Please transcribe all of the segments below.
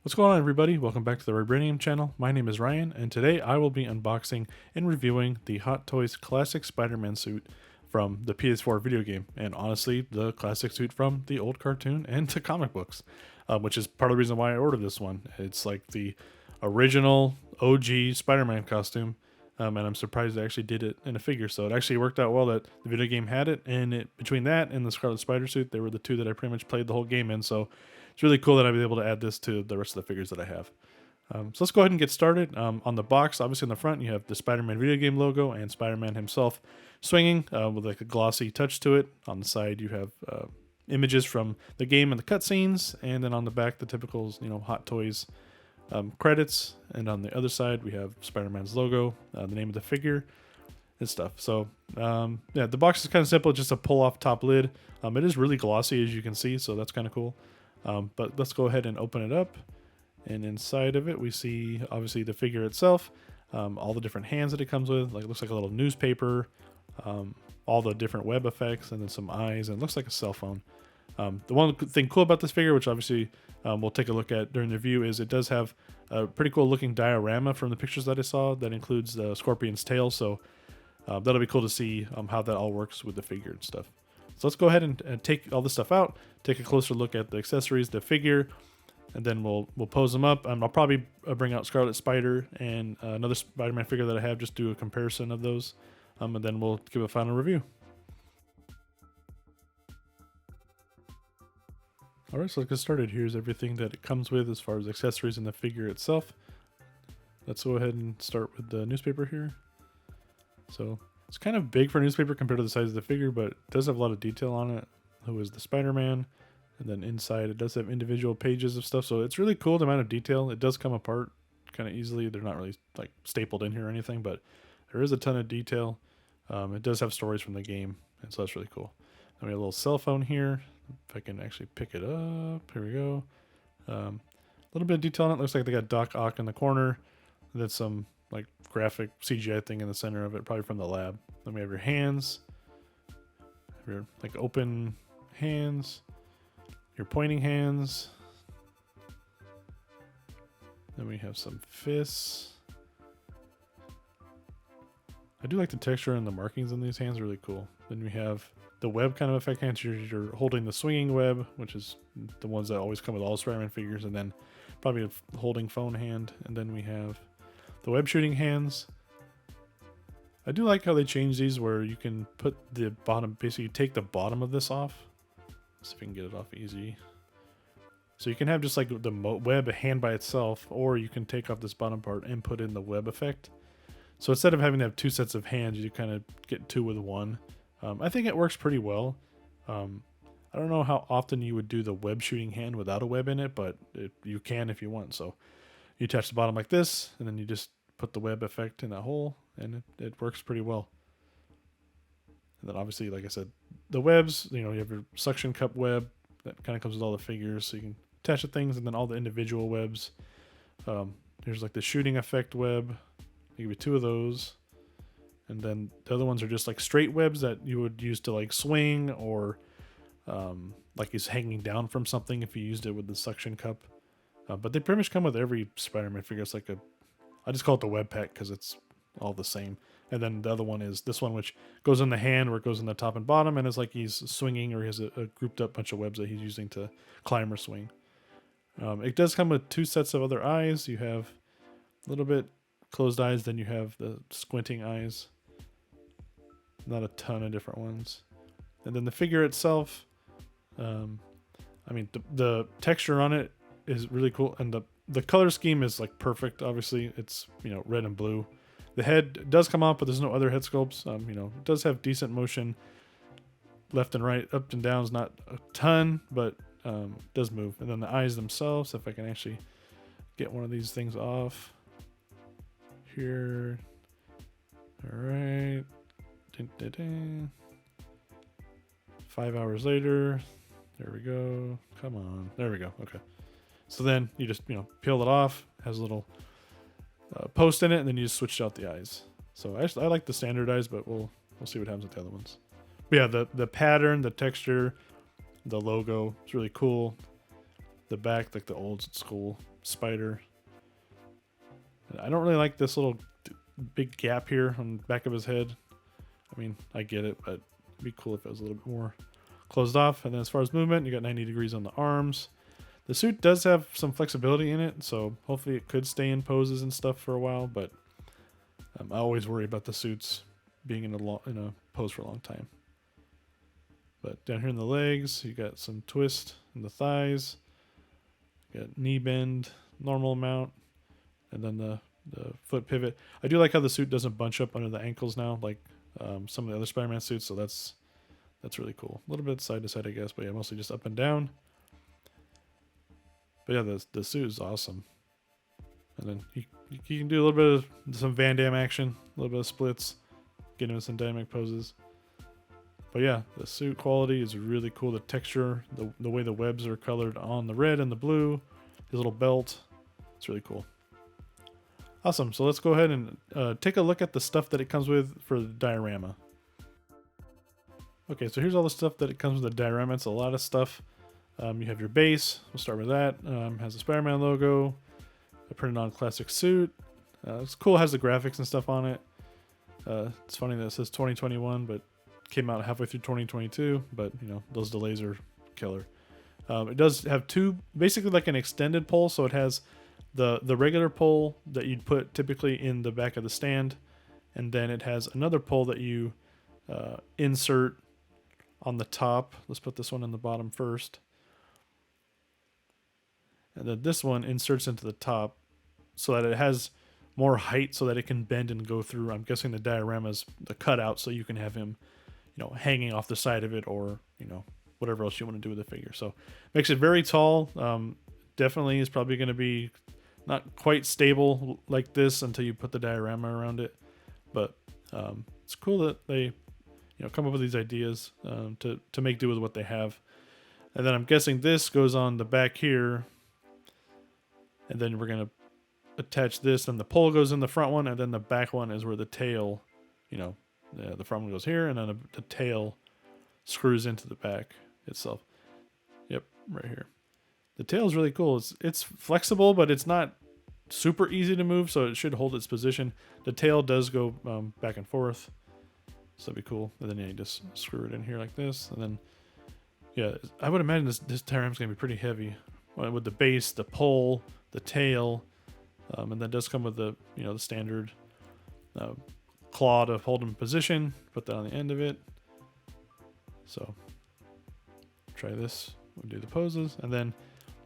What's going on, everybody? Welcome back to the Vibranium channel. My name is Ryan, and today I will be unboxing and reviewing the Hot Toys classic Spider-Man suit from the PS4 video game, and honestly, the classic suit from the old cartoon and the comic books, which is part of the reason why I ordered this one. It's like the original OG Spider-Man costume, and I'm surprised they actually did it in a figure. So it actually worked out well that the video game had it, and between that and the Scarlet Spider suit, they were the two that I pretty much played the whole game in. So it's really cool that I was able to add this to the rest of the figures that I have. So let's go ahead and get started. On the box, obviously in the front, you have the Spider-Man video game logo and Spider-Man himself swinging with like a glossy touch to it. On the side, you have images from the game and the cutscenes, and then on the back, the typical, Hot Toys credits. And on the other side, we have Spider-Man's logo, the name of the figure, and stuff. So yeah, the box is kind of simple, just a pull-off top lid. It is really glossy, as you can see, so that's kind of cool. But let's go ahead and open it up. And inside of it, we see obviously the figure itself, all the different hands that it comes with. Like, it looks like a little newspaper, all the different web effects, and then some eyes, and it looks like a cell phone. The one thing cool about this figure, which obviously we'll take a look at during the review, is it does have a pretty cool looking diorama from the pictures that I saw that includes the Scorpion's tail. So that'll be cool to see how that all works with the figure and stuff. So let's go ahead and take all this stuff out, take a closer look at the accessories, the figure, and then we'll pose them up. I'll probably bring out Scarlet Spider and another Spider-Man figure that I have, just do a comparison of those, and then we'll give a final review. Alright, so let's get started. Here's everything that it comes with as far as accessories and the figure itself. Let's go ahead and start with the newspaper here. So it's kind of big for a newspaper compared to the size of the figure, but it does have a lot of detail on it. Who is the Spider-Man? And then inside it does have individual pages of stuff, so it's really cool the amount of detail. It does come apart kind of easily. They're not really like stapled in here or anything, but there is a ton of detail. It does have stories from the game, and so that's really cool. Then we have a little cell phone here. If I can actually pick it up, here we go. A little bit of detail on it. Looks like they got Doc Ock in the corner. That's some like graphic CGI thing in the center of it, probably from the lab. Then we have your hands, your like open hands, your pointing hands. Then we have some fists. I do like the texture and the markings on these hands, are really cool. Then we have the web kind of effect hands. You're holding the swinging web, which is the ones that always come with all Spider-Man figures, and then probably a holding phone hand. And then we have the web shooting hands. I do like how they change these where you can put the bottom, basically take the bottom of this off. Let's see if we can get it off easy. So you can have just like the web hand by itself, or you can take off this bottom part and put in the web effect. So instead of having to have two sets of hands, you kind of get two with one. I think it works pretty well. I don't know how often you would do the web shooting hand without a web in it, but you can if you want. So you attach the bottom like this, and then you just put the web effect in that hole, and it works pretty well. And then obviously, like I said, the webs, you have your suction cup web that kind of comes with all the figures, so you can attach the things, and then all the individual webs. Here's like the shooting effect web. I'll give you two of those. And then the other ones are just like straight webs that you would use to like swing, or like he's hanging down from something if you used it with the suction cup. But they pretty much come with every Spider-Man figure. It's like I just call it the web pack because it's all the same. And then the other one is this one, which goes in the hand, where it goes in the top and bottom, and it's like he's swinging, or he has a grouped up bunch of webs that he's using to climb or swing. It does come with two sets of other eyes. You have a little bit closed eyes, then you have the squinting eyes. Not a ton of different ones. And then the figure itself, I mean, the texture on it is really cool, and the color scheme is like perfect. Obviously, it's red and blue. The head does come off, but there's no other head sculpts. It does have decent motion, left and right, up and down is not a ton, but it does move. And then the eyes themselves, if I can actually get one of these things off here. All right. 5 hours later, there we go. Come on, there we go. Okay, so then you just peel it off. It has a little post in it, and then you just switch out the eyes. So I like the standard eyes, but we'll see what happens with the other ones. But yeah, the pattern, the texture, the logo, it's really cool. the back, like the old school Spider. I don't really like this little big gap here on the back of his head. I mean, I get it, but it'd be cool if it was a little bit more closed off. And then as far as movement, you got 90 degrees on the arms. The suit does have some flexibility in it, so hopefully it could stay in poses and stuff for a while, but I always worry about the suits being in a pose for a long time. But down here in the legs, you got some twist in the thighs. You got knee bend, normal amount, and then the foot pivot. I do like how the suit doesn't bunch up under the ankles now, like some of the other Spider-Man suits, so that's really cool. A little bit side to side, I guess, but yeah, mostly just up and down. But yeah, the suit is awesome. And then you can do a little bit of some Van Damme action, a little bit of splits, get him some dynamic poses. But yeah, the suit quality is really cool. The texture, the way the webs are colored on the red and the blue, his little belt, it's really cool. Awesome, so let's go ahead and take a look at the stuff that it comes with for the diorama. Okay, so here's all the stuff that it comes with the diorama. It's a lot of stuff. You have your base, we'll start with that. Has the Spider-Man logo, a printed on classic suit. It's cool, it has the graphics and stuff on it. It's funny that it says 2021, but came out halfway through 2022, but you know, those delays are killer. It does have two, basically like an extended pole, so it has the regular pole that you'd put typically in the back of the stand, and then it has another pole that you insert on the top. Let's put this one in the bottom first. And then this one inserts into the top so that it has more height so that it can bend and go through. I'm guessing the diorama is the cutout so you can have him, you know, hanging off the side of it, or, you know, whatever else you want to do with the figure. So makes it very tall. Definitely is probably going to be not quite stable like this until you put the diorama around it. But it's cool that they, you know, come up with these ideas to make do with what they have. And then I'm guessing this goes on the back here. And then we're going to attach this, and the pole goes in the front one, and then the back one is where the tail, you know, the front one goes here, and then the tail screws into the back itself. Yep, right here. The tail is really cool. It's flexible, but it's not super easy to move, so it should hold its position. The tail does go back and forth, so that'd be cool. And then you just screw it in here like this, and then yeah, I would imagine this diorama is going to be pretty heavy with the base, the pole, the tail, and that does come with the, you know, the standard claw to hold him in position. Put that on the end of it. So try this. We'll do the poses, and then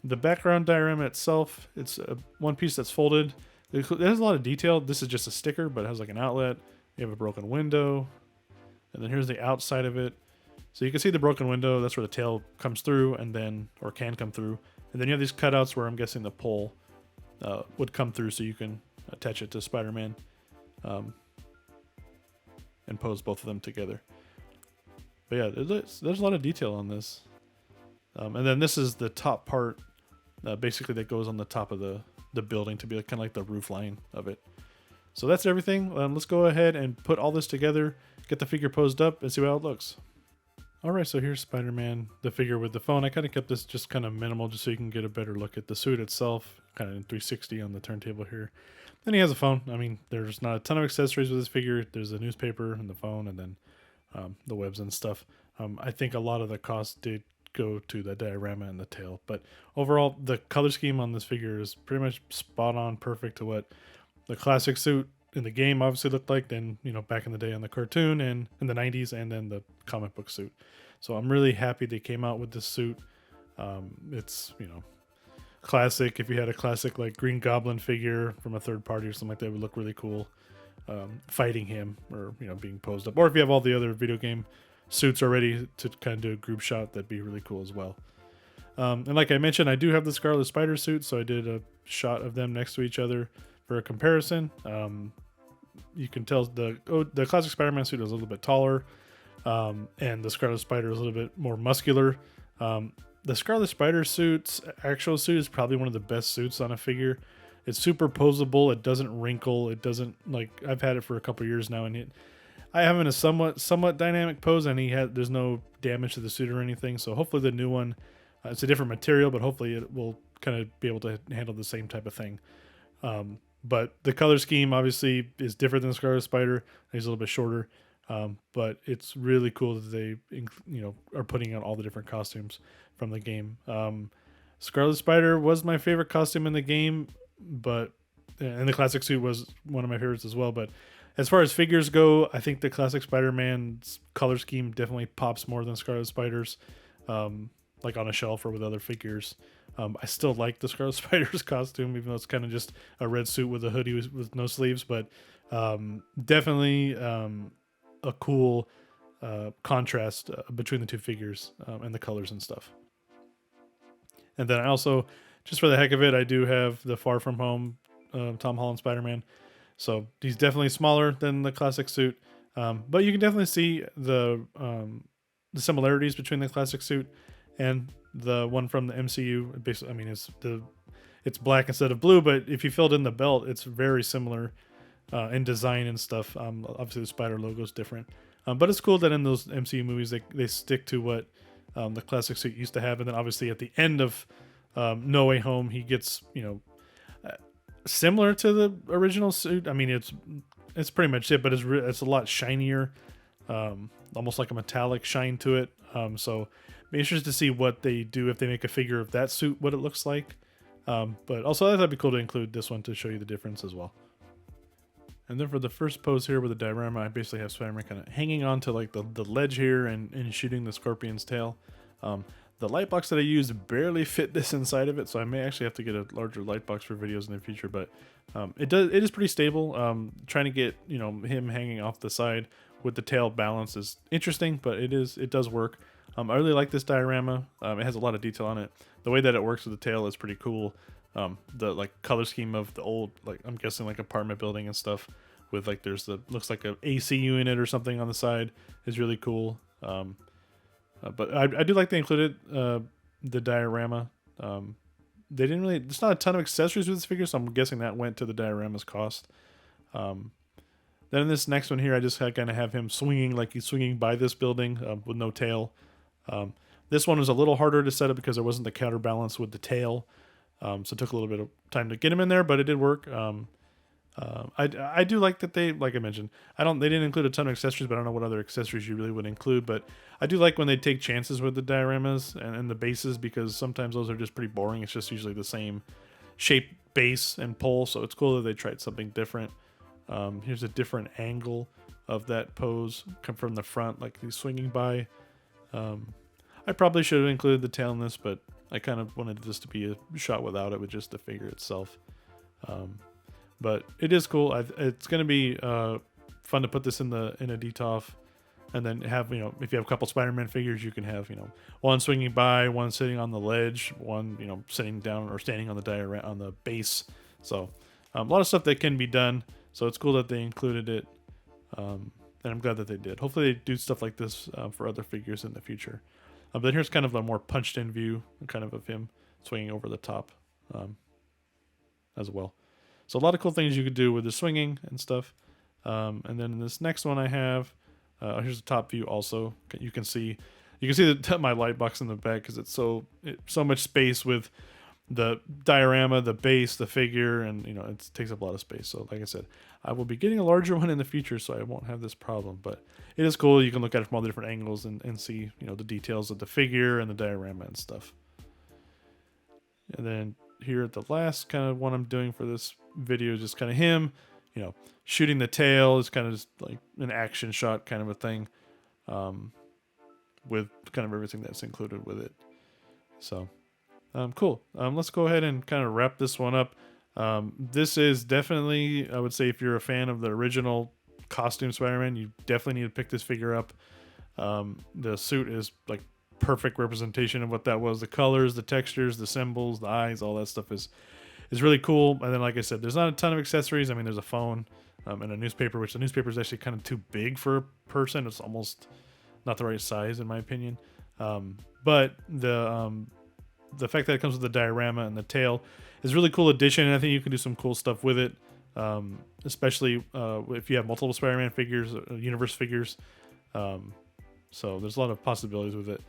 the background diorama itself. It's one piece that's folded. It has a lot of detail. This is just a sticker, but it has like an outlet. You have a broken window, and then here's the outside of it. So you can see the broken window. That's where the tail comes through, and then, or can come through. And then you have these cutouts where I'm guessing the pole would come through, so you can attach it to Spider-Man and pose both of them together. But yeah, there's a lot of detail on this. And then this is the top part, basically that goes on the top of the building to be kind of like the roof line of it. So that's everything. Let's go ahead and put all this together, get the figure posed up, and see how it looks. Alright, so here's Spider-Man, the figure with the phone. I kind of kept this just kind of minimal just so you can get a better look at the suit itself, kind of in 360 on the turntable here. Then he has a phone. I mean, there's not a ton of accessories with this figure. There's a newspaper and the phone, and then the webs and stuff. I think a lot of the cost did go to the diorama and the tail, but overall, the color scheme on this figure is pretty much spot on, perfect to what the classic suit in the game obviously looked like, then, you know, back in the day on the cartoon and in the 90s, and then the comic book suit. So I'm really happy they came out with this suit. It's, you know, classic. If you had a classic like Green Goblin figure from a third party or something like that, it would look really cool fighting him, or, you know, being posed up. Or if you have all the other video game suits already to kind of do a group shot, that'd be really cool as well. And like I mentioned, I do have the Scarlet Spider suit, so I did a shot of them next to each other for a comparison. You can tell the classic Spider-Man suit is a little bit taller, and the Scarlet Spider is a little bit more muscular. The Scarlet Spider suit's actual suit is probably one of the best suits on a figure. It's super posable. It doesn't wrinkle. It doesn't, like, I've had it for a couple years now, and I have in a somewhat dynamic pose, and there's no damage to the suit or anything. So hopefully the new one It's a different material, but hopefully it will kind of be able to handle the same type of thing. But the color scheme obviously is different than Scarlet Spider. He's a little bit shorter, but it's really cool that they are putting out all the different costumes from the game. Scarlet Spider was my favorite costume in the game, and the classic suit was one of my favorites as well. But as far as figures go, I think the classic Spider-Man's color scheme definitely pops more than Scarlet Spider's, like on a shelf or with other figures. I still like the Scarlet Spider's costume, even though it's kind of just a red suit with a hoodie with no sleeves. But definitely a cool contrast between the two figures and the colors and stuff. And then I also, just for the heck of it, I do have the Far From Home Tom Holland Spider-Man. So he's definitely smaller than the classic suit, but you can definitely see the similarities between the classic suit and the one from the MCU. Basically, I mean, it's black instead of blue, but if you filled in the belt, it's very similar in design and stuff. Obviously, the Spider logo is different, but it's cool that in those MCU movies they stick to what the classic suit used to have, and then obviously at the end of No Way Home, he gets similar to the original suit. I mean, it's pretty much it, but it's a lot shinier, almost like a metallic shine to it. So be interested to see what they do if they make a figure of that suit, what it looks like. But also I thought it'd be cool to include this one to show you the difference as well. And then for the first pose here with the diorama, I basically have Spider-Man kind of hanging on to like the ledge here and shooting the scorpion's tail. The light box that I used barely fit this inside of it, so I may actually have to get a larger light box for videos in the future. But it is pretty stable. Trying to get him hanging off the side with the tail balance is interesting, but it does work. I really like this diorama. It has a lot of detail on it. The way that it works with the tail is pretty cool. The like color scheme of the old, like I'm guessing like apartment building and stuff, with like looks like a AC unit or something on the side is really cool. But I do like they included the diorama. They didn't really. There's not a ton of accessories with this figure, so I'm guessing that went to the diorama's cost. Then in this next one here, I just kind of have him swinging like he's swinging by this building with no tail. This one was a little harder to set up because there wasn't the counterbalance with the tail, so it took a little bit of time to get him in there, but it did work. I do like that like I mentioned, they didn't include a ton of accessories, but I don't know what other accessories you really would include. But I do like when they take chances with the dioramas and the bases, because sometimes those are just pretty boring. It's just usually the same shape base and pole, so it's cool that they tried something different. Here's a different angle of that pose, come from the front, like he's swinging by. I probably should have included the tail in this, but I kind of wanted this to be a shot without it, with just the figure itself. But it is cool. It's going to be fun to put this in a DTOF, and then have, if you have a couple Spider-Man figures, you can have, one swinging by, one sitting on the ledge, one, sitting down or standing on the base. So a lot of stuff that can be done. So it's cool that they included it. And I'm glad that they did. Hopefully they do stuff like this for other figures in the future. But then here's kind of a more punched in view, kind of him swinging over the top as well. So a lot of cool things you could do with the swinging and stuff. And then in this next one I have, here's the top view also. You can see my light box in the back, because it's so much space with the diorama, the base, the figure, and it takes up a lot of space. So like I said, I will be getting a larger one in the future, so I won't have this problem. But it is cool. You can look at it from all the different angles and see the details of the figure and the diorama and stuff. And then here at the last kind of one I'm doing for this video is just kind of him, shooting the tail. Is kind of just like an action shot kind of a thing, with kind of everything that's included with it. So cool. Let's go ahead and kind of wrap this one up. This is definitely, I would say, if you're a fan of the original costume Spider-Man, you definitely need to pick this figure up. The suit is like perfect representation of what that was. The colors, the textures, the symbols, the eyes, all that stuff is really cool. And then, like I said, there's not a ton of accessories. I mean, there's a phone and a newspaper, which the newspaper is actually kind of too big for a person. It's almost not the right size, in my opinion. But the fact that it comes with the diorama and the tail is a really cool addition, and I think you can do some cool stuff with it, especially if you have multiple Spider-Man figures, universe figures. So there's a lot of possibilities with it.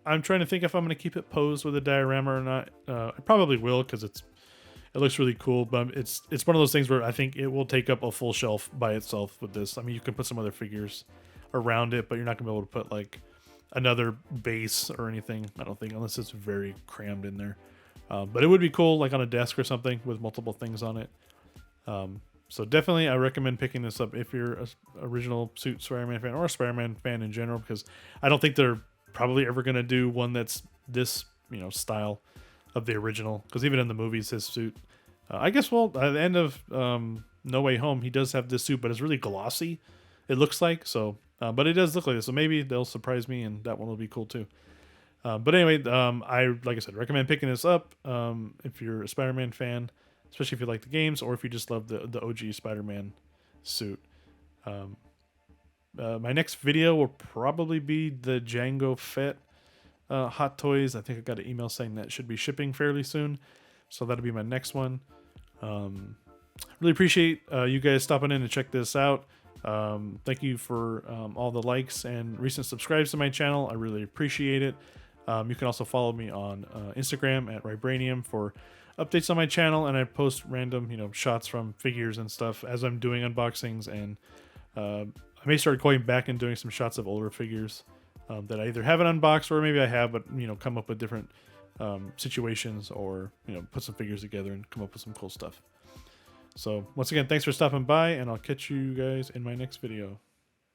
I'm trying to think if I'm going to keep it posed with a diorama or not. I probably will because it looks really cool. But it's one of those things where I think it will take up a full shelf by itself with this. I mean, you can put some other figures around it, but you're not going to be able to put like another base or anything. I don't think, unless it's very crammed in there. But it would be cool, like on a desk or something with multiple things on it. So definitely, I recommend picking this up if you're a original suit Spider-Man fan or a Spider-Man fan in general, because I don't think they're probably ever going to do one that's this, style of the original. Because even in the movies, his suit, I guess, well, at the end of No Way Home, he does have this suit, but it's really glossy. It looks like so, but it does look like this. So maybe they'll surprise me, and that one will be cool too. But anyway, like I said, recommend picking this up if you're a Spider-Man fan, especially if you like the games, or if you just love the OG Spider-Man suit. My next video will probably be the Jango Fett Hot Toys. I think I got an email saying that should be shipping fairly soon, so that'll be my next one. Really appreciate you guys stopping in to check this out. Thank you for all the likes and recent subscribes to my channel. I really appreciate it. You can also follow me on Instagram at Vibranium for updates on my channel, and I post random, shots from figures and stuff as I'm doing unboxings, and I may start going back and doing some shots of older figures that I either haven't unboxed or maybe I have, but come up with different situations, or put some figures together and come up with some cool stuff. So once again, thanks for stopping by, and I'll catch you guys in my next video.